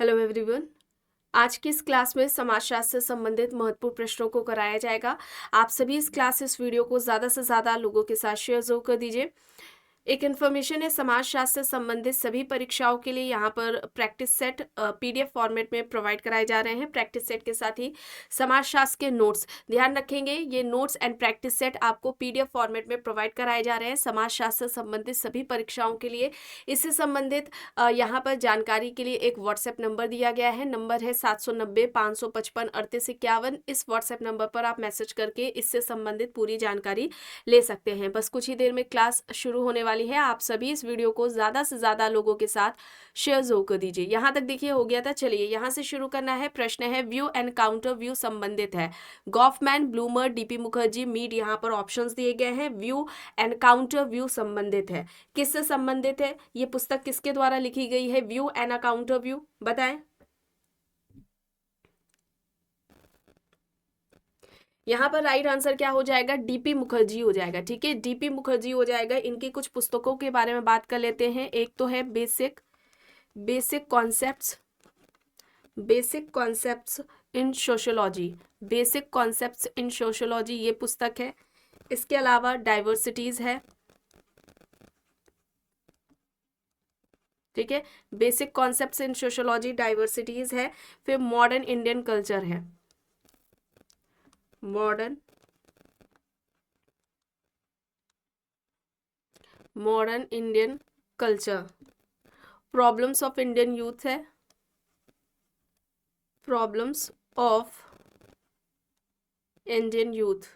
Hello everyone. आज की इस क्लास में समाजशास्त्र से संबंधित महत्वपूर्ण प्रश्नों को कराया जाएगा। आप सभी इस क्लास इस वीडियो को ज़्यादा से ज़्यादा लोगों के साथ शेयर जरूर कर दीजिए। एक इन्फॉर्मेशन है, समाजशास्त्र से संबंधित सभी परीक्षाओं के लिए यहाँ पर प्रैक्टिस सेट पीडीएफ फॉर्मेट में प्रोवाइड कराए जा रहे हैं। प्रैक्टिस सेट के साथ ही समाजशास्त्र के नोट्स, ध्यान रखेंगे ये नोट्स एंड प्रैक्टिस सेट आपको पीडीएफ फॉर्मेट में प्रोवाइड कराए जा रहे हैं समाजशास्त्र से संबंधित सभी परीक्षाओं के लिए। इससे संबंधित यहाँ पर जानकारी के लिए एक व्हाट्सएप नंबर दिया गया है। नंबर है 790-555-3851। इस व्हाट्सएप नंबर पर आप मैसेज करके इससे संबंधित पूरी जानकारी ले सकते हैं। बस कुछ ही देर में क्लास शुरू होने वाली है। आप सभी इस वीडियो को ज़्यादा से ज़्यादा लोगों के साथ शेयर जरूर कर दीजिए। यहाँ तक देखिए हो गया था। चलिए यहाँ से शुरू करना है। प्रश्न है व्यू एंड काउंटर व्यू संबंधित है। Goffman, Blumer, DP Mukherjee, Mead, यहाँ पर ऑप्शंस दिए गए हैं। व्यू एंड काउंटर व्यू संबंधित है। किससे संबंधित है? ये पुस्तक किसके द्वारा लिखी गई है? व्यू एंड काउंटर व्यू बताएं। यहाँ पर राइट आंसर क्या हो जाएगा? डीपी मुखर्जी हो जाएगा। ठीक है, डीपी मुखर्जी हो जाएगा। इनकी कुछ पुस्तकों के बारे में बात कर लेते हैं। एक तो है basic concepts in sociology. Basic concepts in sociology ये पुस्तक है। इसके अलावा डाइवर्सिटीज है। ठीक है, basic concepts in sociology, diversities है। फिर मॉडर्न इंडियन कल्चर है। Modern Indian culture. Problems of Indian youth है। Problems of Indian youth.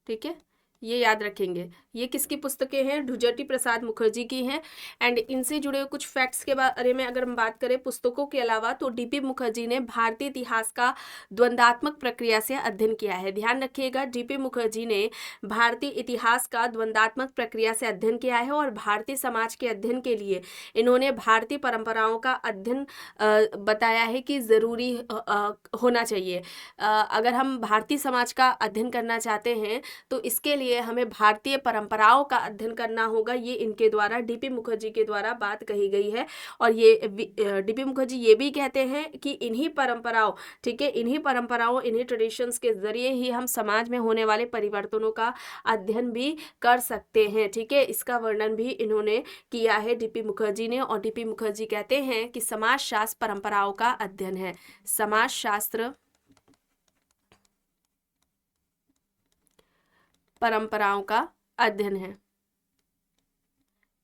ठीक है, ये याद रखेंगे। ये किसकी पुस्तकें हैं? ढुजटी प्रसाद मुखर्जी की हैं। एंड इनसे जुड़े हुए कुछ फैक्ट्स के बारे में अगर हम बात करें पुस्तकों के अलावा, तो डीपी मुखर्जी ने भारतीय इतिहास का द्वंद्वात्मक प्रक्रिया से अध्ययन किया है। ध्यान रखिएगा, डीपी मुखर्जी ने भारतीय इतिहास का द्वंद्वात्मक प्रक्रिया से अध्ययन किया है और भारतीय समाज के अध्ययन के लिए इन्होंने भारतीय परंपराओं का अध्ययन बताया है कि ज़रूरी होना चाहिए। अगर हम भारतीय समाज का अध्ययन करना चाहते हैं तो इसके लिए हमें भारतीय परंपराओं का अध्ययन करना होगा। ये इनके द्वारा, डीपी मुखर्जी के द्वारा बात कही गई है। और ये डीपी मुखर्जी ये भी कहते हैं कि इन्हीं परंपराओं, ठीक है, इन्हीं परंपराओं, इन्हीं ट्रेडिशंस के जरिए ही हम समाज में होने वाले परिवर्तनों का अध्ययन भी कर सकते हैं। ठीक है, इसका वर्णन भी इन्होंने किया है डीपी मुखर्जी ने। और डीपी मुखर्जी कहते हैं कि समाजशास्त्र परंपराओं का अध्ययन है। समाजशास्त्र परंपराओं का अध्ययन है।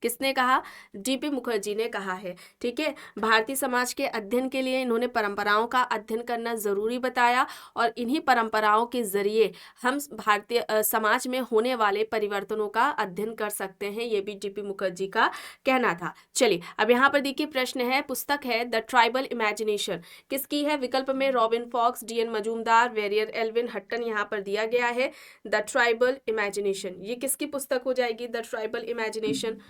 किसने कहा? डीपी मुखर्जी ने कहा है। ठीक है, भारतीय समाज के अध्ययन के लिए इन्होंने परंपराओं का अध्ययन करना जरूरी बताया और इन्हीं परंपराओं के जरिए हम भारतीय समाज में होने वाले परिवर्तनों का अध्ययन कर सकते हैं। ये भी डीपी मुखर्जी का कहना था। चलिए अब यहाँ पर देखिए प्रश्न है, पुस्तक है द ट्राइबल इमेजिनेशन। किसकी है? विकल्प में Robin Fox, DN. Majumdar, Verrier Elwin Hutton यहाँ पर दिया गया है। द ट्राइबल इमेजिनेशन, ये किसकी पुस्तक हो जाएगी? The tribal imagination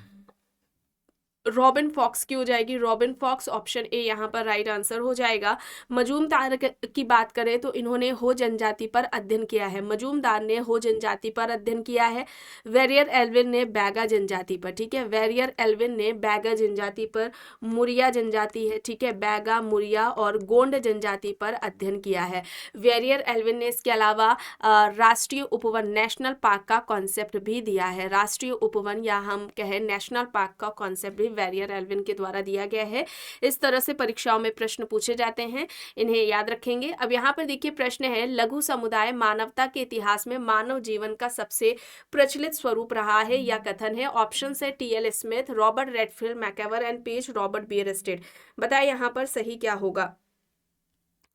Robin Fox की हो जाएगी। रॉबिन फॉक्स, ऑप्शन ए यहाँ पर राइट आंसर हो जाएगा। मजूमदार की बात करें तो इन्होंने हो जनजाति पर अध्ययन किया है। मजूमदार ने हो जनजाति पर अध्ययन किया है। वेरियर एल्विन ने बैगा जनजाति पर। ठीक है, वेरियर एल्विन ने बैगा जनजाति पर, मुरिया जनजाति है, ठीक है, बैगा, मुरिया और गोंड जनजाति पर अध्ययन किया है। वेरियर एल्विन ने इसके अलावा राष्ट्रीय उपवन, नेशनल पार्क का कॉन्सेप्ट भी दिया है। राष्ट्रीय उपवन या हम कहें नेशनल पार्क का कॉन्सेप्ट भी वेरियर एल्विन के द्वारा दिया गया है। इस तरह से परीक्षाओं में प्रश्न पूछे जाते हैं, इन्हें याद रखेंगे। अब यहाँ पर देखिए प्रश्न है, लघु समुदाय मानवता के इतिहास में मानव जीवन का सबसे प्रचलित स्वरूप रहा है या कथन है? ऑप्शन है T L. Smith, Robert Redfield, MacIver and Page, Robert Bierstedt. बताए यहाँ पर सही क्या होगा?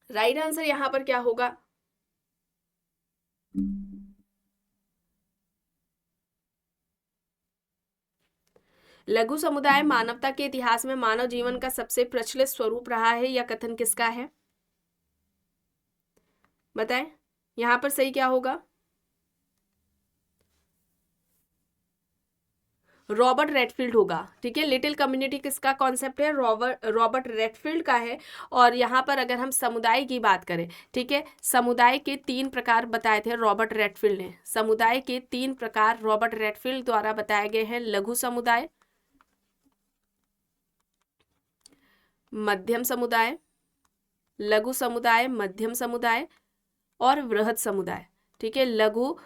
राइट आंसर यहाँ पर क्या होगा? लघु समुदाय मानवता के इतिहास में मानव जीवन का सबसे प्रचलित स्वरूप रहा है या कथन किसका है? बताएं यहां पर सही क्या होगा? रॉबर्ट रेडफील्ड होगा। ठीक है, लिटिल कम्युनिटी किसका कॉन्सेप्ट है? रॉबर्ट रेडफील्ड का है। और यहाँ पर अगर हम समुदाय की बात करें, ठीक है, समुदाय के 3 प्रकार बताए थे रॉबर्ट रेडफील्ड ने। समुदाय के 3 प्रकार रॉबर्ट रेडफील्ड द्वारा बताए गए हैं। लघु समुदाय, मध्यम समुदाय, लघु समुदाय, मध्यम समुदाय और वृहद समुदाय। ठीक है, लघु,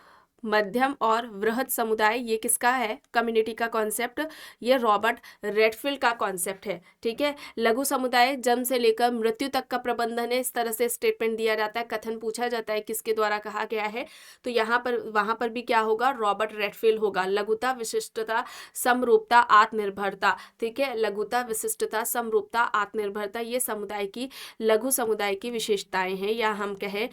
मध्यम और वृहद समुदाय ये किसका है? कम्युनिटी का कॉन्सेप्ट, ये रॉबर्ट रेडफील्ड का कॉन्सेप्ट है। ठीक है, लघु समुदाय जन्म से लेकर मृत्यु तक का प्रबंधन है, इस तरह से स्टेटमेंट दिया जाता है, कथन पूछा जाता है किसके द्वारा कहा गया है, तो यहाँ पर वहाँ पर भी क्या होगा? रॉबर्ट रेडफील्ड होगा। लघुता, विशिष्टता, समरूपता, आत्मनिर्भरता। ठीक है, लघुता, विशिष्टता, समरूपता, आत्मनिर्भरता ये समुदाय की, लघु समुदाय की विशेषताएं हैं, या हम कहें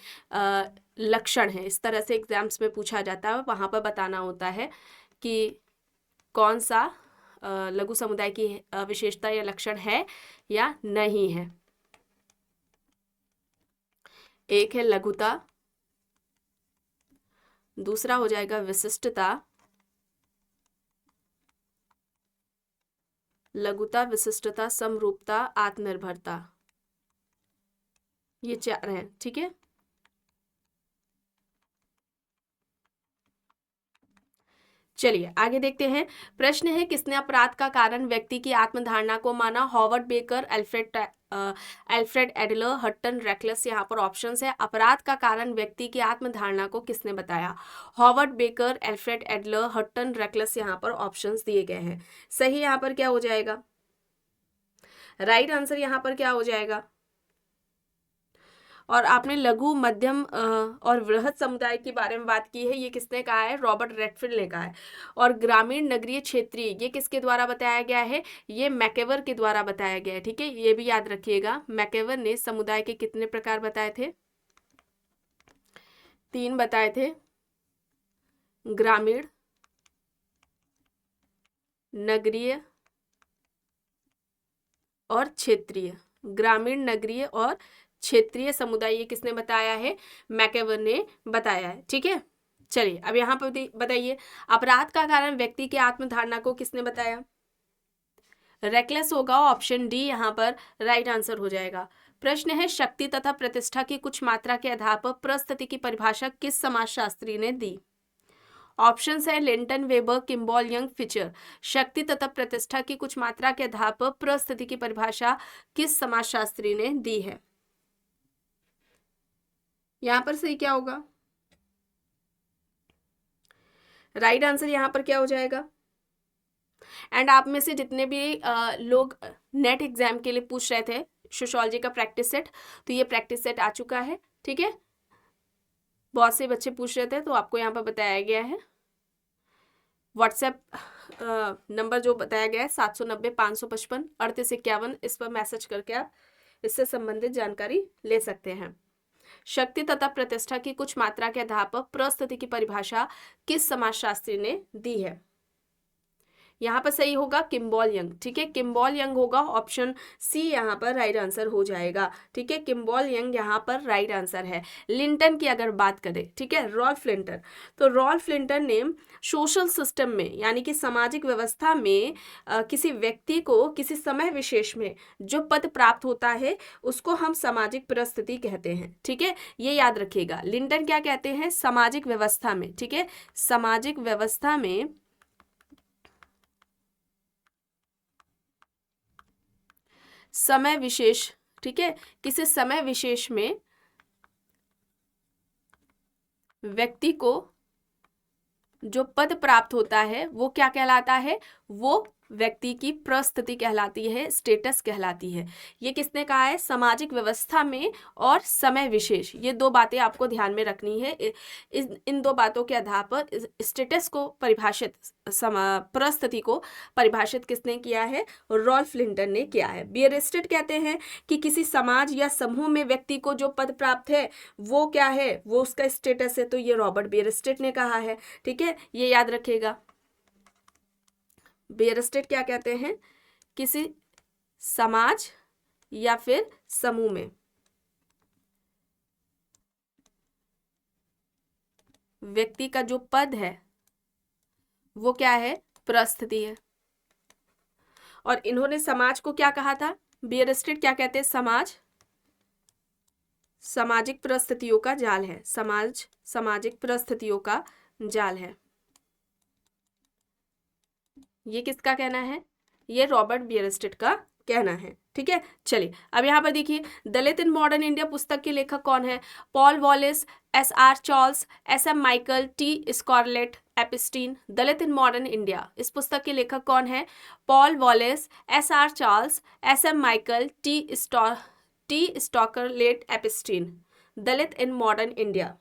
लक्षण है। इस तरह से एग्जाम्स में पूछा जाता है, वहां पर बताना होता है कि कौन सा लघु समुदाय की विशेषता या लक्षण है या नहीं है। एक है लघुता, दूसरा हो जाएगा विशिष्टता, लघुता, विशिष्टता, समरूपता, आत्मनिर्भरता, ये 4 हैं। ठीक है, चलिए आगे देखते हैं। प्रश्न है, किसने अपराध का कारण व्यक्ति की आत्मधारणा को माना? Howard baker, Alfred Adler, Hutton reckless. यहाँ पर ऑप्शंस है। अपराध का कारण व्यक्ति की आत्मधारणा को किसने बताया? Howard baker, Alfred Adler, Hutton reckless, यहाँ पर ऑप्शंस दिए गए हैं। सही यहाँ पर क्या हो जाएगा? राइट आंसर यहाँ पर क्या हो जाएगा? और आपने लघु, मध्यम और वृहद समुदाय के बारे में बात की है, ये किसने कहा है? रॉबर्ट रेडफील्ड ने कहा है। और ग्रामीण, नगरीय, क्षेत्रीय ये किसके द्वारा बताया गया है? ये मैकेवर के द्वारा बताया गया है। ठीक है, ये भी याद रखिएगा। मैकेवर ने समुदाय के कितने प्रकार बताए थे? 3 बताए थे, ग्रामीण, नगरीय और क्षेत्रीय। ग्रामीण, नगरीय और क्षेत्रीय समुदाय ये किसने बताया है? मैकेवर ने बताया है। ठीक है, चलिए अब यहाँ पर बताइए, अपराध का कारण व्यक्ति की आत्मधारणा को किसने बताया? रेकलेस होगा, ऑप्शन डी यहाँ पर राइट आंसर हो जाएगा। प्रश्न है, शक्ति तथा प्रतिष्ठा की कुछ मात्रा के आधार पर परिस्थिति की परिभाषा किस समाजशास्त्री ने दी? ऑप्शंस है Linton, weber, Kimball, young, feature. शक्ति तथा प्रतिष्ठा की कुछ मात्रा के आधार पर परिस्थिति की परिभाषा किस समाजशास्त्री ने दी है? यहां पर सही क्या होगा? राइट आंसर यहां पर क्या हो जाएगा? एंड आप में से जितने भी लोग नेट एग्जाम के लिए पूछ रहे थे सोशियोलॉजी का प्रैक्टिस सेट, तो ये प्रैक्टिस सेट आ चुका है। ठीक है, बहुत से बच्चे पूछ रहे थे, तो आपको यहाँ पर बताया गया है। व्हाट्सएप नंबर जो बताया गया है 790-555-3851, इस पर मैसेज करके आप इससे संबंधित जानकारी ले सकते हैं। शक्ति तथा प्रतिष्ठा की कुछ मात्रा के आधार पर परिस्थिति की परिभाषा किस समाजशास्त्री ने दी है? यहाँ पर सही होगा किम्बॉल यंग। ठीक है, किम्बॉल यंग होगा, ऑप्शन सी यहाँ पर राइट आंसर हो जाएगा। ठीक है, किम्बॉल यंग यहाँ पर राइट आंसर है। लिंटन की अगर बात करें, ठीक है, रॉल्फ लिंटन, तो रॉल्फ लिंटन ने सोशल सिस्टम में यानी कि सामाजिक व्यवस्था में किसी व्यक्ति को किसी समय विशेष में जो पद प्राप्त होता है उसको हम सामाजिक परिस्थिति कहते हैं। ठीक है, ये याद रखिएगा। लिंटन क्या कहते हैं? सामाजिक व्यवस्था में। ठीक है, सामाजिक व्यवस्था में समय विशेष, ठीक है, किसी समय विशेष में व्यक्ति को जो पद प्राप्त होता है वो क्या कहलाता है? वो व्यक्ति की परिस्थिति कहलाती है, स्टेटस कहलाती है। ये किसने कहा है? सामाजिक व्यवस्था में और समय विशेष, ये 2 बातें आपको ध्यान में रखनी है। इन 2 बातों के आधार पर स्टेटस को परिभाषित, परिस्थिति को परिभाषित किसने किया है? रॉल्फ लिंटन ने किया है। बियरस्टेट कहते हैं कि किसी समाज या समूह में व्यक्ति को जो पद प्राप्त है वो क्या है? वो उसका स्टेटस है। तो ये रॉबर्ट बियरस्टेट ने कहा है। ठीक है, ये याद रखिएगा। बियरस्टेट क्या कहते हैं? किसी समाज या फिर समूह में व्यक्ति का जो पद है वो क्या है? परिस्थिति है। और इन्होंने समाज को क्या कहा था? बियरस्टेट क्या कहते हैं? समाज सामाजिक परिस्थितियों का जाल है। समाज सामाजिक परिस्थितियों का जाल है। ये किसका कहना है? ये रॉबर्ट बियरस्टेट का कहना है। ठीक है, चलिए अब यहाँ पर देखिए, दलित इन मॉडर्न इंडिया पुस्तक के लेखक कौन है? Paul Wallace, S R. Charles, S M. Michael, T. Scarlett Epstein. Dalit in modern India, इस पुस्तक के लेखक कौन है? Paul Wallace, S R. Charles, S M. Michael, T. Scarlett Epstein. Dalit in modern India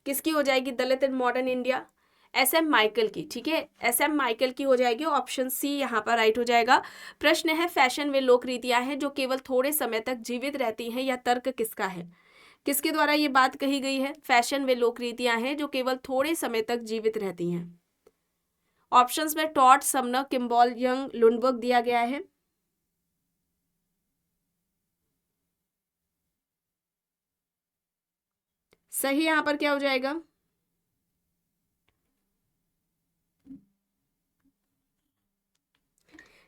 किसकी हो जाएगी? Dalit in modern India S M. Michael की। ठीक है, एस.एम. माइकल की हो जाएगी, ऑप्शन सी यहाँ पर राइट हो जाएगा। प्रश्न है, फैशन वे लोक रीतियां हैं जो केवल थोड़े समय तक जीवित रहती हैं, यह तर्क किसका है? किसके द्वारा ये बात कही गई है? फैशन वे लोक रीतियां हैं जो केवल थोड़े समय तक जीवित रहती हैं। ऑप्शंस में Tod, Sumner, Kimball, Young, Lundberg दिया गया है। सही यहाँ पर क्या हो जाएगा?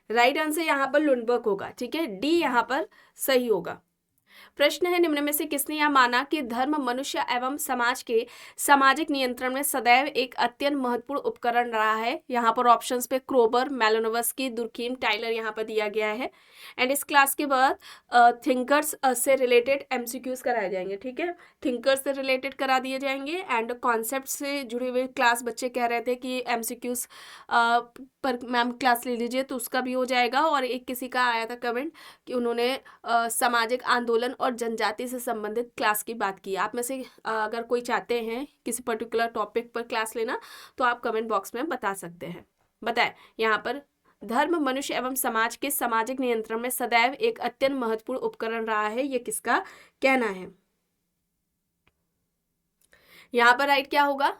राइट आंसर यहाँ पर लुंडबर्ग होगा। ठीक है, डी यहाँ पर सही होगा। प्रश्न है, निम्न में से किसने यह माना कि धर्म मनुष्य एवं समाज के सामाजिक नियंत्रण में सदैव एक अत्यंत महत्वपूर्ण उपकरण रहा है? यहाँ पर ऑप्शंस पे क्रोबर, मेलानोव्स्की, दुर्खीम, टाइलर यहाँ पर दिया गया है। एंड इस क्लास के बाद थिंकर्स से रिलेटेड एमसीक्यूज कराए जाएंगे। ठीक है, थिंकर्स से रिलेटेड करा दिए जाएंगे एंड कॉन्सेप्ट से जुड़े हुए क्लास बच्चे कह रहे थे कि एमसीक्यूज पर मैम क्लास ले लीजिए, तो उसका भी हो जाएगा। और एक किसी का आया था कमेंट कि उन्होंने सामाजिक आंदोलन और जनजाति से संबंधित क्लास की बात की। आप में से अगर कोई चाहते हैं किसी पर्टिकुलर टॉपिक पर क्लास लेना तो आप कमेंट बॉक्स में बता सकते हैं। बताएं, यहाँ पर धर्म मनुष्य एवं समाज के सामाजिक नियंत्रण में सदैव एक अत्यंत महत्वपूर्ण उपकरण रहा है, ये किसका कहना है? यहाँ पर राइट क्या होगा?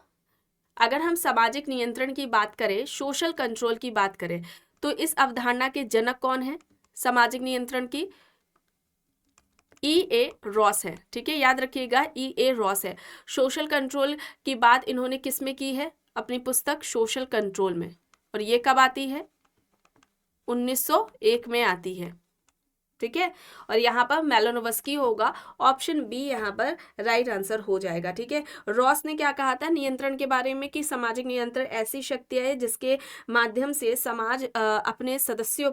अगर हम सामाजिक नियंत्रण की बात करें, सोशल कंट्रोल की बात करें, तो इस अवधारणा के जनक कौन है सामाजिक नियंत्रण की? E.A. रॉस है। ठीक है, याद रखिएगा, E.A. रॉस है। सोशल कंट्रोल की बात इन्होंने किस में की है? अपनी पुस्तक सोशल कंट्रोल में। और ये कब आती है? 1901 में आती है। ठीक है, और यहाँ पर मेलानोव्स्की होगा, ऑप्शन बी यहाँ पर राइट आंसर हो जाएगा। ठीक है, रॉस ने क्या कहा था नियंत्रण के बारे में कि सामाजिक नियंत्रण ऐसी शक्ति है जिसके माध्यम से समाज अपने सदस्यों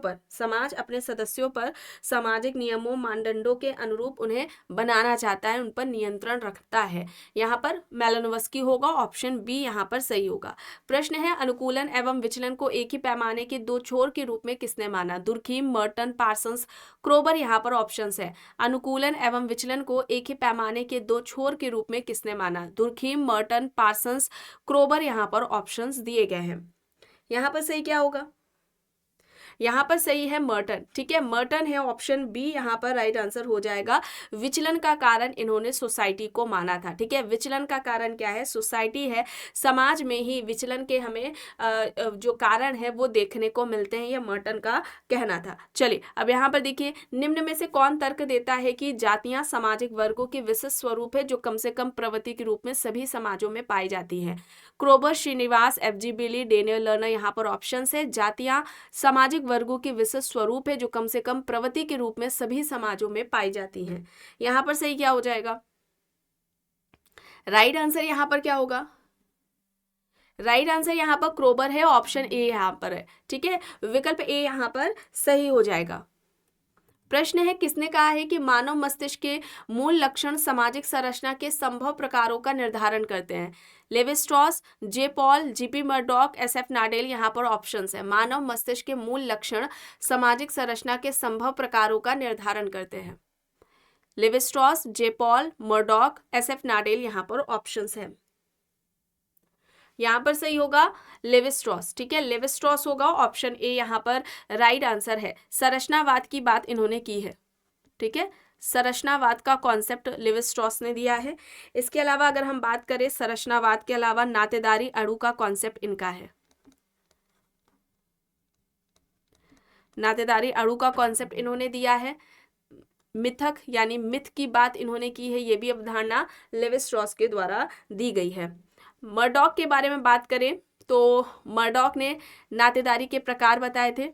पर सामाजिक नियमों मानदंडों के अनुरूप उन्हें बनाना चाहता है, उन पर नियंत्रण रखता है। यहाँ पर मेलानोव्स्की होगा, ऑप्शन बी यहाँ पर सही होगा। प्रश्न है, अनुकूलन एवं विचलन को एक ही पैमाने के दो छोर के रूप में किसने माना? दुर्खीम, मर्टन, पार्सन्स, क्रोबर यहाँ पर ऑप्शंस है। अनुकूलन एवं विचलन को एक ही पैमाने के दो छोर के रूप में किसने माना? दुर्खीम, मर्टन, पार्सन्स, क्रोबर यहाँ पर ऑप्शंस दिए गए हैं। यहाँ पर सही क्या होगा? यहाँ पर सही है मर्टन। ठीक है, मर्टन है, ऑप्शन बी यहाँ पर राइट आंसर हो जाएगा। विचलन का कारण इन्होंने सोसाइटी को माना था। ठीक है, विचलन का कारण क्या है? सोसाइटी है, समाज में ही विचलन के हमें जो कारण है वो देखने को मिलते हैं, ये मर्टन का कहना था। चलिए अब यहाँ पर देखिए, निम्न में से कौन तर्क देता है कि जातियां सामाजिक वर्गों के विशिष्ट स्वरूप है जो कम से कम प्रवृत्ति के रूप में सभी समाजों में पाई जाती हैं? Kroeber, Srinivas, F.G. Bailey, Daniel Lerner यहाँ पर ऑप्शन है। जातियां सामाजिक वर्गों के विशिष्ट स्वरूप है जो कम से कम प्रवृत्ति के रूप में सभी समाजों में पाई जाती हैं। यहाँ पर सही क्या हो जाएगा? राइट आंसर यहाँ पर क्या होगा? राइट आंसर यहाँ पर क्रोबर है, ऑप्शन ए यहाँ पर है। ठीक है, विकल्प ए यहाँ पर सही हो जाएगा। प्रश्न है, किसने कहा है कि मानव मस्तिष्क के मूल लक्षण सामाजिक संरचना के संभव प्रकारों का निर्धारण करते हैं? लेवी स्ट्रॉस, जे पॉल, जीपी मर्डॉक, एसएफ नाडेल यहाँ पर ऑप्शंस है। मानव मस्तिष्क के मूल लक्षण सामाजिक संरचना के संभव प्रकारों का निर्धारण करते हैं। लेवी स्ट्रॉस, जे पॉल, मर्डॉक, एसएफ नाडेल यहाँ पर ऑप्शंस है। यहाँ पर सही होगा लेवी स्ट्रॉस। ठीक है, लेवी स्ट्रॉस होगा, ऑप्शन ए यहाँ पर राइट आंसर है। संरचनावाद की बात इन्होंने की है। ठीक है, संरचनावाद का कॉन्सेप्ट लेवी स्ट्रॉस ने दिया है। इसके अलावा अगर हम बात करें संरचनावाद के अलावा, नातेदारी अणु का कॉन्सेप्ट इनका है। नातेदारी अणु का कॉन्सेप्ट इन्होंने दिया है। मिथक यानी मिथ की बात इन्होंने की है, ये भी अवधारणा लेवी स्ट्रॉस के द्वारा दी गई है। मर्डॉक के बारे में बात करें तो मर्डॉक ने नातेदारी के प्रकार बताए थे,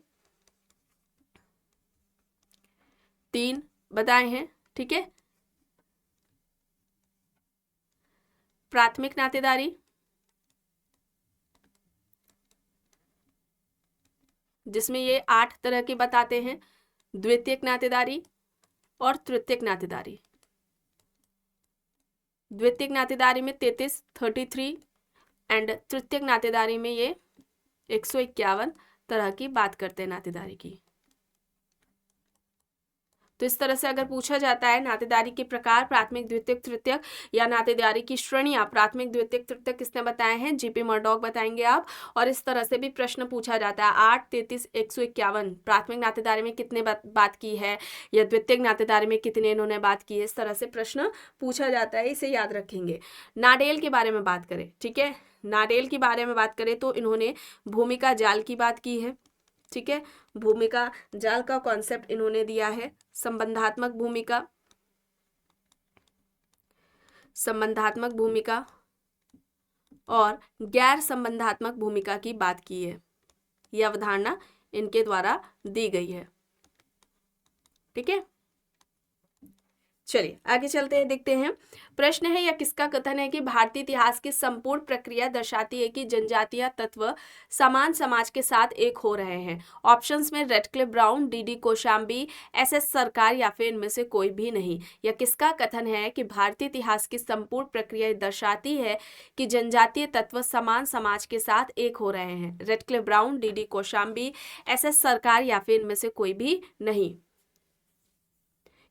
3 बताए हैं। ठीक है, प्राथमिक नातेदारी जिसमें ये 8 तरह के बताते हैं। द्वितीयक नातेदारी और तृतीयक नातेदारी। द्वितीयक नातेदारी में 33 एंड तृतीयक नातेदारी में ये 151 तरह की बात करते हैं नातेदारी की। तो इस तरह से अगर पूछा जाता है नातेदारी के प्रकार, प्राथमिक, द्वितीयक, तृतीयक, या नातेदारी की श्रेणियां, प्राथमिक, द्वितीयक, तृतीयक किसने बताए हैं? जीपी मर्डॉक बताएंगे आप। और इस तरह से भी प्रश्न पूछा जाता है। 8, 33, 151 प्राथमिक नातेदारी में कितने बात की है, या द्वितीयक नातेदारी में कितने इन्होंने बात की है, इस तरह से प्रश्न पूछा जाता है, इसे याद रखेंगे। नाडेल के बारे में बात करें, ठीक है, नाडेल के बारे में बात करें तो इन्होंने भूमिका जाल की बात की है, ठीक है, भूमिका जाल का कॉन्सेप्ट इन्होंने दिया है। संबंधात्मक भूमिका, संबंधात्मक भूमिका और गैर संबंधात्मक भूमिका की बात की है। यह अवधारणा इनके द्वारा दी गई है, ठीक है। चलिए आगे चलते हैं, देखते हैं। प्रश्न है, यह किसका कथन है कि भारतीय इतिहास की संपूर्ण प्रक्रिया दर्शाती है कि जनजातीय तत्व समान समाज के साथ एक हो रहे हैं? ऑप्शंस में Radcliffe Brown, DD Kosambi, SS Sarkar या फिर इनमें से कोई भी नहीं। यह किसका कथन है कि भारतीय इतिहास की संपूर्ण प्रक्रिया दर्शाती है कि जनजातीय तत्व समान समाज के साथ एक हो रहे हैं? Radcliffe Brown, DD Kosambi, SS Sarkar या फिर इनमें से कोई भी नहीं।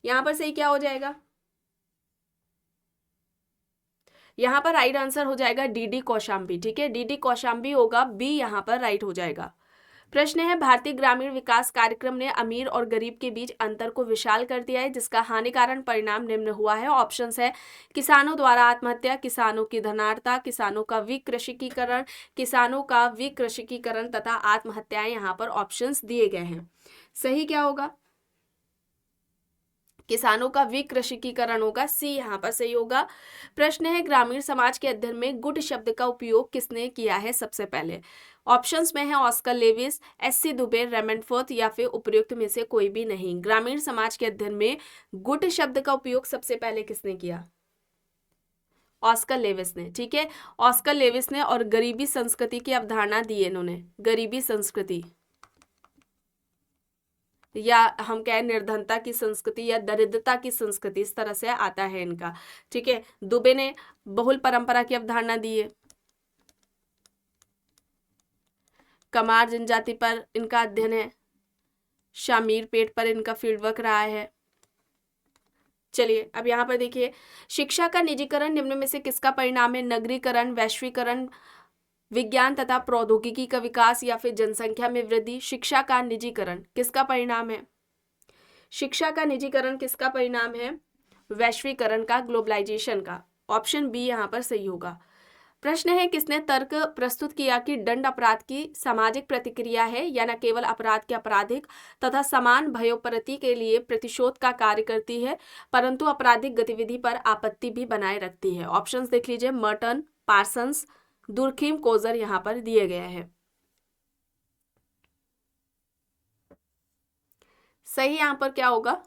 यहां पर सही क्या हो जाएगा? यहां पर राइट आंसर हो जाएगा डीडी कौशाम्बी, ठीक है, डीडी कौशाम्बी होगा, बी यहां पर राइट हो जाएगा। प्रश्न है, भारतीय ग्रामीण विकास कार्यक्रम ने अमीर और गरीब के बीच अंतर को विशाल कर दिया है, जिसका हानिकारक परिणाम निम्न हुआ है। ऑप्शंस है, किसानों द्वारा आत्महत्या, किसानों की धनाढ़ता, किसानों का विकृषिकीकरण, किसानों का विकृषिकीकरण तथा आत्महत्याएं। यहाँ पर ऑप्शंस दिए गए हैं। सही क्या होगा? किसानों का विकृषिकीकरण होगा, सी यहाँ पर सही होगा। प्रश्न है, ग्रामीण समाज के अध्ययन में गुट शब्द का उपयोग किसने किया है सबसे पहले? ऑप्शंस में है ऑस्कर लेविस, एससी दुबे, रेमंडफोर्थ या फिर उपयुक्त में से कोई भी नहीं। ग्रामीण समाज के अध्ययन में गुट शब्द का उपयोग सबसे पहले किसने किया? ऑस्कर लेविस ने, ठीक है, ऑस्कर लेविस ने। और गरीबी संस्कृति की अवधारणा दी है इन्होंने, गरीबी संस्कृति, या हम कहें निर्धनता की संस्कृति या दरिद्रता की संस्कृति, इस तरह से आता है इनका, ठीक है। दुबे ने बहुल परंपरा की अवधारणा दी है। कमार जनजाति पर इनका अध्ययन है। शामीर पेट पर इनका फील्डवर्क रहा है। चलिए अब यहाँ पर देखिए, शिक्षा का निजीकरण निम्न में से किसका परिणाम है? नगरीकरण, वैश्वीकरण, विज्ञान तथा प्रौद्योगिकी का विकास या फिर जनसंख्या में वृद्धि? शिक्षा का निजीकरण किसका परिणाम है? शिक्षा का निजीकरण किसका परिणाम है? वैश्वीकरण का, ग्लोबलाइजेशन का। ऑप्शन बी यहाँ पर सही होगा। प्रश्न है, किसने तर्क प्रस्तुत किया कि दंड अपराध की सामाजिक प्रतिक्रिया है या न केवल अपराध के आपराधिक तथा समान भयोत्पत्ति के लिए प्रतिशोध का कार्य करती है, परंतु आपराधिक गतिविधि पर आपत्ति भी बनाए रखती है? ऑप्शंस देख लीजिए, मर्टन, पार्सन्स, दुर्खीम, कोजर यहाँ पर दिए गए हैं। सही यहाँ पर क्या होगा?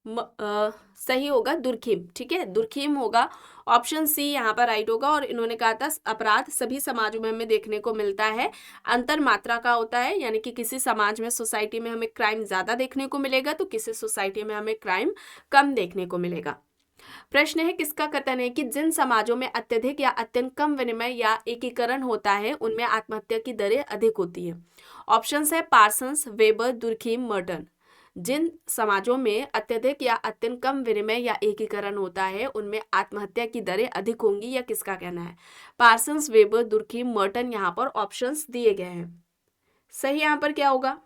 सही होगा दुर्खीम, ठीक है, दुर्खीम होगा। ऑप्शन सी यहाँ पर राइट होगा। और इन्होंने कहा था अपराध सभी समाजों में हमें देखने को मिलता है, अंतर मात्रा का होता है, यानी कि किसी समाज में, सोसाइटी में हमें क्राइम ज्यादा देखने को मिलेगा तो किसी सोसाइटी में हमें क्राइम कम देखने को मिलेगा। प्रश्न है, किसका कथन है कि जिन समाजों में अत्यधिक या अत्यंत कम विनिमय या एकीकरण होता है उनमें आत्महत्या की दरें अधिक होती है? ऑप्शंस है पार्सन्स, वेबर, दुर्खीम, मर्टन। जिन समाजों में अत्यधिक या अत्यंत कम विनिमय या एकीकरण होता है उनमें आत्महत्या की दरें अधिक होंगी, या किसका कहना है? Parsons, weber, Durkheim, Merton. यहाँ पर ऑप्शंस दिए गए हैं। सही यहाँ पर क्या होगा?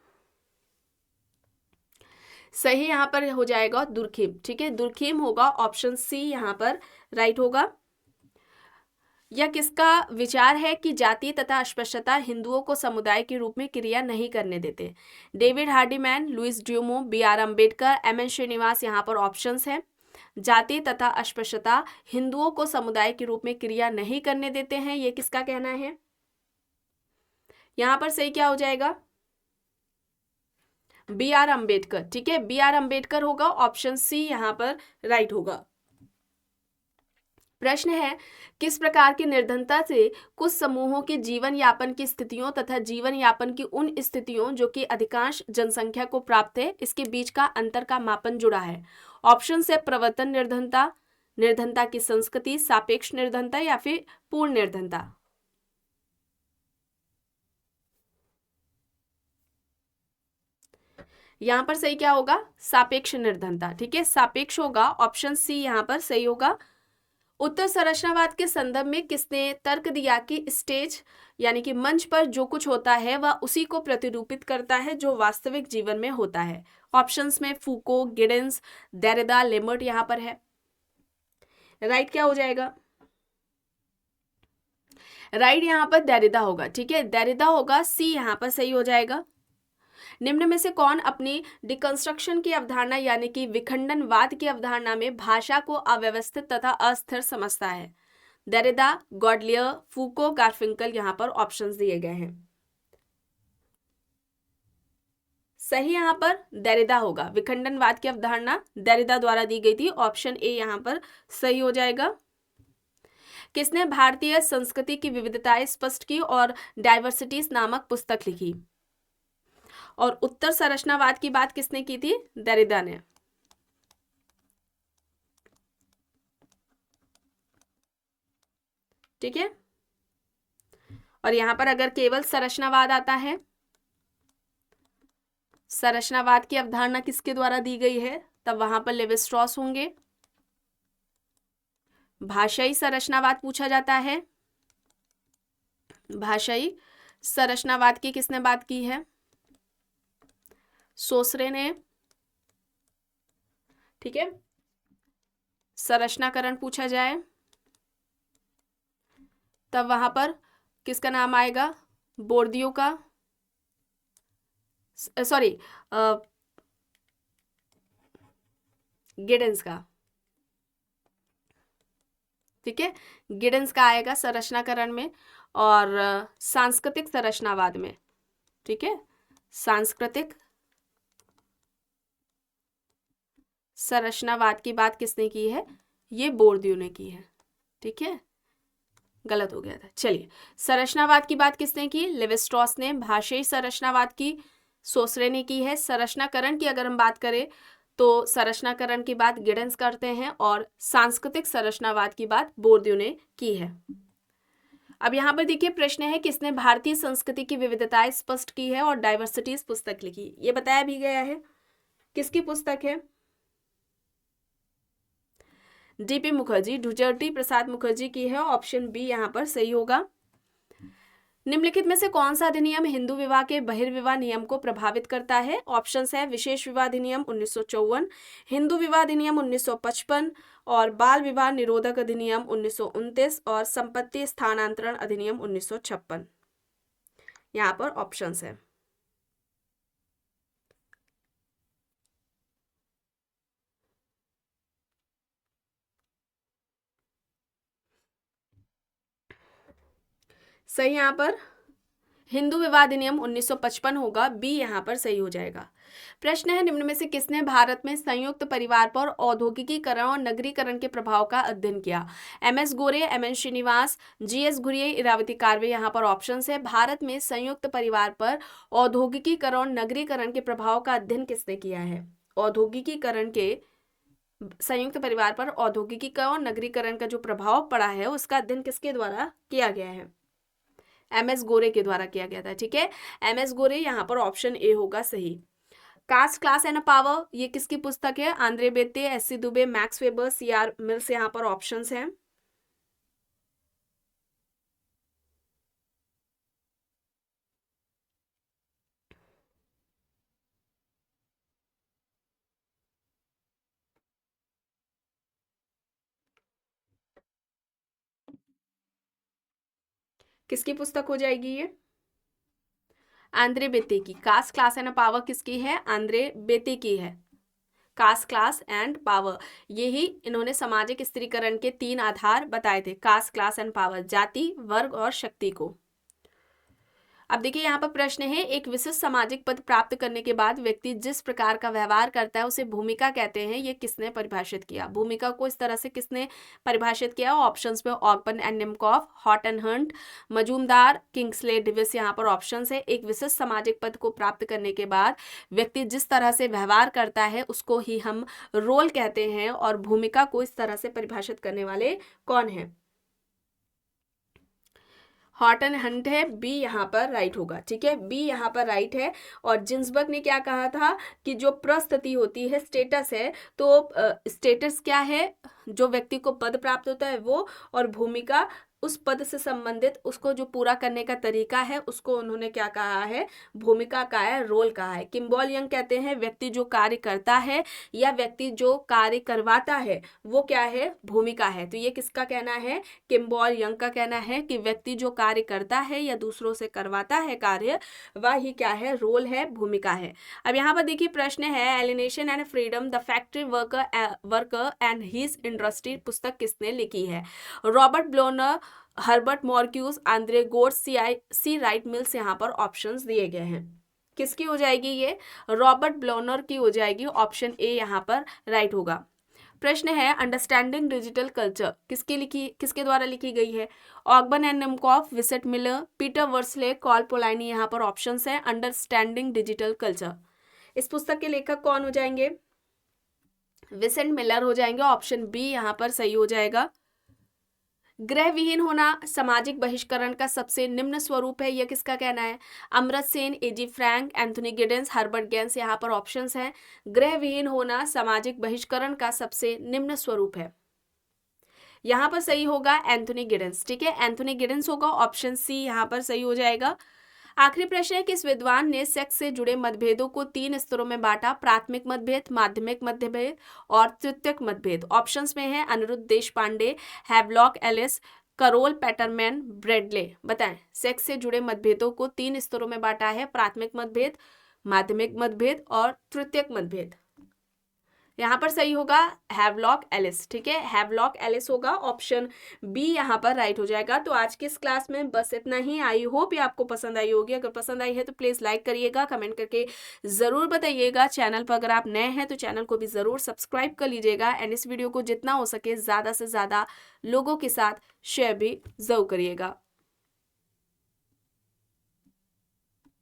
सही यहाँ पर हो जाएगा दुर्खीम, ठीक है, दुर्खीम होगा। ऑप्शन सी यहाँ पर राइट होगा। यह किसका विचार है कि जाति तथा अस्पृश्यता हिंदुओं को समुदाय के रूप में क्रिया नहीं करने देते? David Hardiman, Louis Dumont, B R. Ambedkar, M N. Srinivas. यहाँ पर ऑप्शंस हैं। जाति तथा अस्पृश्यता हिंदुओं को समुदाय के रूप में क्रिया नहीं करने देते हैं, ये किसका कहना है? यहाँ पर सही क्या हो जाएगा? बी.आर. अम्बेडकर, ठीक है, बी.आर. अम्बेडकर होगा। ऑप्शन सी यहाँ पर राइट होगा। प्रश्न है, किस प्रकार की निर्धनता से कुछ समूहों के जीवन यापन की स्थितियों तथा जीवन यापन की उन स्थितियों जो कि अधिकांश जनसंख्या को प्राप्त है इसके बीच का अंतर का मापन जुड़ा है? ऑप्शन है प्रवर्तन निर्धनता, निर्धनता की संस्कृति, सापेक्ष निर्धनता या फिर पूर्ण निर्धनता। यहां पर सही क्या होगा? सापेक्ष निर्धनता। ठीक है, सापेक्ष होगा, ऑप्शन सी यहां पर सही होगा। उत्तर संरचनावाद के संदर्भ में किसने तर्क दिया कि स्टेज यानी कि मंच पर जो कुछ होता है वह उसी को प्रतिरूपित करता है जो वास्तविक जीवन में होता है? ऑप्शंस में फूको, गिडेंस, देरिदा, लेमर्ट यहां पर है। राइट क्या हो जाएगा? राइट यहां पर देरिदा होगा। ठीक है, देरिदा होगा, सी यहां पर सही हो जाएगा। निम्न में से कौन अपनी डिकंस्ट्रक्शन की अवधारणा यानी कि विखंडनवाद की अवधारणा में भाषा को अव्यवस्थित तथा अस्थिर समझता है? देरिदा, गॉडलियर, फूको, गार्फिंकल यहां पर ऑप्शंस दिए गए हैं। सही यहां पर देरिदा होगा। विखंडनवाद की अवधारणा देरिदा द्वारा दी गई थी। ऑप्शन ए यहां पर सही हो जाएगा। किसने भारतीय संस्कृति की विविधताएं स्पष्ट की और डाइवर्सिटीज नामक पुस्तक लिखी? और उत्तर संरचनावाद की बात किसने की थी? देरिदा ने। ठीक है, और यहां पर अगर केवल संरचनावाद आता है, संरचनावाद की अवधारणा किसके द्वारा दी गई है, तब वहां पर लेवी स्ट्रॉस होंगे। भाषाई संरचनावाद पूछा जाता है, भाषाई संरचनावाद की किसने बात की है? सोसरे ने। ठीक है, संरचनाकरण पूछा जाए तब वहां पर किसका नाम आएगा? बोर्दियो का, सॉरी गिडेंस का। ठीक है, गिडेंस का आएगा संरचनाकरण में और सांस्कृतिक संरचनावाद में। ठीक है, सांस्कृतिक संरचनावाद की बात किसने की है? ये बोर्दियो ने की है। ठीक है, गलत हो गया था। चलिए, संरचनावाद की बात किसने की? लेवी स्ट्रॉस ने। भाषाई संरचनावाद की सोसरे ने की है। संरचनाकरण की अगर हम बात करें तो संरचनाकरण की बात गिडेंस करते हैं और सांस्कृतिक संरचनावाद की बात बोर्दियो ने की है। अब यहां पर देखिए प्रश्न है, किसने भारतीय संस्कृति की विविधताएं स्पष्ट की है और डाइवर्सिटीज पुस्तक लिखी? ये बताया भी गया है। किसकी पुस्तक है? डीपी मुखर्जी, ढुचर्टी प्रसाद मुखर्जी की है। ऑप्शन बी यहां पर सही होगा। निम्नलिखित में से कौन सा अधिनियम हिंदू विवाह के बहिर्विवाह नियम को प्रभावित करता है? ऑप्शंस है विशेष विवाह अधिनियम 1954, हिंदू विवाह अधिनियम 1955 और बाल विवाह निरोधक अधिनियम 1929 और संपत्ति स्थानांतरण अधिनियम 1956। यहाँ पर ऑप्शंस है। सही यहाँ पर हिंदू विवाह अधिनियम 1955 होगा, बी यहाँ पर सही हो जाएगा। प्रश्न है, निम्न में से किसने भारत में संयुक्त परिवार पर औद्योगिकीकरण और नगरीकरण के प्रभाव का अध्ययन किया? एम.एस. गोरे, एम.एन. श्रीनिवास, जी.एस. घुरिये, इरावती कार्वे यहाँ पर ऑप्शंस है। भारत में संयुक्त परिवार पर औद्योगिकीकरण और नगरीकरण के प्रभाव का अध्ययन किसने किया है? औद्योगिकीकरण के संयुक्त परिवार पर औद्योगिकीकरण और नगरीकरण का जो प्रभाव पड़ा है उसका अध्ययन किसके द्वारा किया गया है? एम.एस. गोरे के द्वारा किया गया था। ठीक है, एम.एस. गोरे यहाँ पर ऑप्शन ए होगा सही। कास्ट, क्लास एंड पावर ये किसकी पुस्तक है? Andre बेते, SC. Dubey, max weber, CR. Mills यहाँ पर ऑप्शंस हैं। किसकी पुस्तक हो जाएगी ये? आंद्रे बेते की। कास्ट, क्लास एंड पावर किसकी है? आंद्रे बेते की है। कास्ट, क्लास एंड पावर, यही इन्होंने सामाजिक स्त्रीकरण के 3 आधार बताए थे, कास्ट, क्लास एंड पावर, जाति, वर्ग और शक्ति को। अब देखिए यहाँ पर प्रश्न है, एक विशिष्ट सामाजिक पद प्राप्त करने के बाद व्यक्ति जिस प्रकार का व्यवहार करता है उसे भूमिका कहते हैं। ये किसने परिभाषित किया? भूमिका को इस तरह से किसने परिभाषित किया? ऑप्शंस में ऑकबर्न एंड निमकॉफ, हॉट and Hunt, Majumdar, Kingsley Davis यहाँ पर ऑप्शंस है। एक विशिष्ट सामाजिक पद को प्राप्त करने के बाद व्यक्ति जिस तरह से व्यवहार करता है उसको ही हम रोल कहते हैं, और भूमिका को इस तरह से परिभाषित करने वाले कौन है? हॉट एंड हंट है, बी यहाँ पर राइट होगा। ठीक है, बी यहाँ पर राइट है। और जिन्सबर्ग ने क्या कहा था कि जो प्रस्थिति होती है, स्टेटस है, तो स्टेटस क्या है? जो व्यक्ति को पद प्राप्त होता है वो, और भूमिका उस पद से संबंधित उसको जो पूरा करने का तरीका है उसको उन्होंने क्या कहा है? भूमिका कहा है, रोल कहा है। किम्बॉल यंग कहते हैं व्यक्ति जो कार्य करता है या व्यक्ति जो कार्य करवाता है वो क्या है? भूमिका है। तो ये किसका कहना है? किम्बॉल यंग का कहना है कि व्यक्ति जो कार्य करता है या दूसरों से करवाता है कार्य, वह ही क्या है? रोल है, भूमिका है। अब यहाँ पर देखिए प्रश्न है, alienation and freedom the factory worker and his industry पुस्तक किसने लिखी है? रॉबर्ट ब्लोनर, हर्बर्ट मॉर्क्यूस, आंद्रे गोर्स, सी राइट मिल्स यहाँ पर ऑप्शंस दिए गए हैं। किसकी हो जाएगी ये? रॉबर्ट ब्लोनर की हो जाएगी। ऑप्शन ए यहाँ पर राइट होगा। प्रश्न है, अंडरस्टैंडिंग डिजिटल कल्चर किसके द्वारा लिखी गई है? ऑकबर्न एंड निमकॉफ, विसेट Miller, Peter Worsley, Karl Polanyi यहाँ पर ऑप्शंस है। अंडरस्टैंडिंग डिजिटल कल्चर, इस पुस्तक के लेखक कौन हो जाएंगे? विसेंट मिलर हो जाएंगे। ऑप्शन बी यहाँ पर सही हो जाएगा। गृह विहीन होना सामाजिक बहिष्करण का सबसे निम्न स्वरूप है, यह किसका कहना है? Amrit Sen, A G Frank, Anthony Giddens, Herbert Gans यहाँ पर ऑप्शंस हैं। गृह विहीन होना सामाजिक बहिष्करण का सबसे निम्न स्वरूप है, यहाँ पर सही होगा एंथोनी गिडेंस। ठीक है, एंथोनी गिडेंस होगा। ऑप्शन सी यहाँ पर सही हो जाएगा। आखिरी प्रश्न है, किस विद्वान ने सेक्स से जुड़े मतभेदों को 3 स्तरों में बांटा? प्राथमिक मतभेद, माध्यमिक मतभेद और तृतीयक मतभेद। ऑप्शंस में है Anirudh Deshpande, Havelock Ellis, Carole Pateman, Bradley. बताएं, सेक्स से जुड़े मतभेदों को 3 स्तरों में बांटा है, प्राथमिक मतभेद, माध्यमिक मतभेद और तृतीयक मतभेद। यहाँ पर सही होगा हैवलॉक एलिस। ठीक है, हैवलॉक एलिस होगा। ऑप्शन बी यहाँ पर राइट हो जाएगा। तो आज की इस क्लास में बस इतना ही। आई होप ये आपको पसंद आई होगी। अगर पसंद आई है तो प्लीज़ लाइक करिएगा, कमेंट करके ज़रूर बताइएगा। चैनल पर अगर आप नए हैं तो चैनल को भी ज़रूर सब्सक्राइब कर लीजिएगा, एंड इस वीडियो को जितना हो सके ज़्यादा से ज़्यादा लोगों के साथ शेयर भी ज़रूर करिएगा।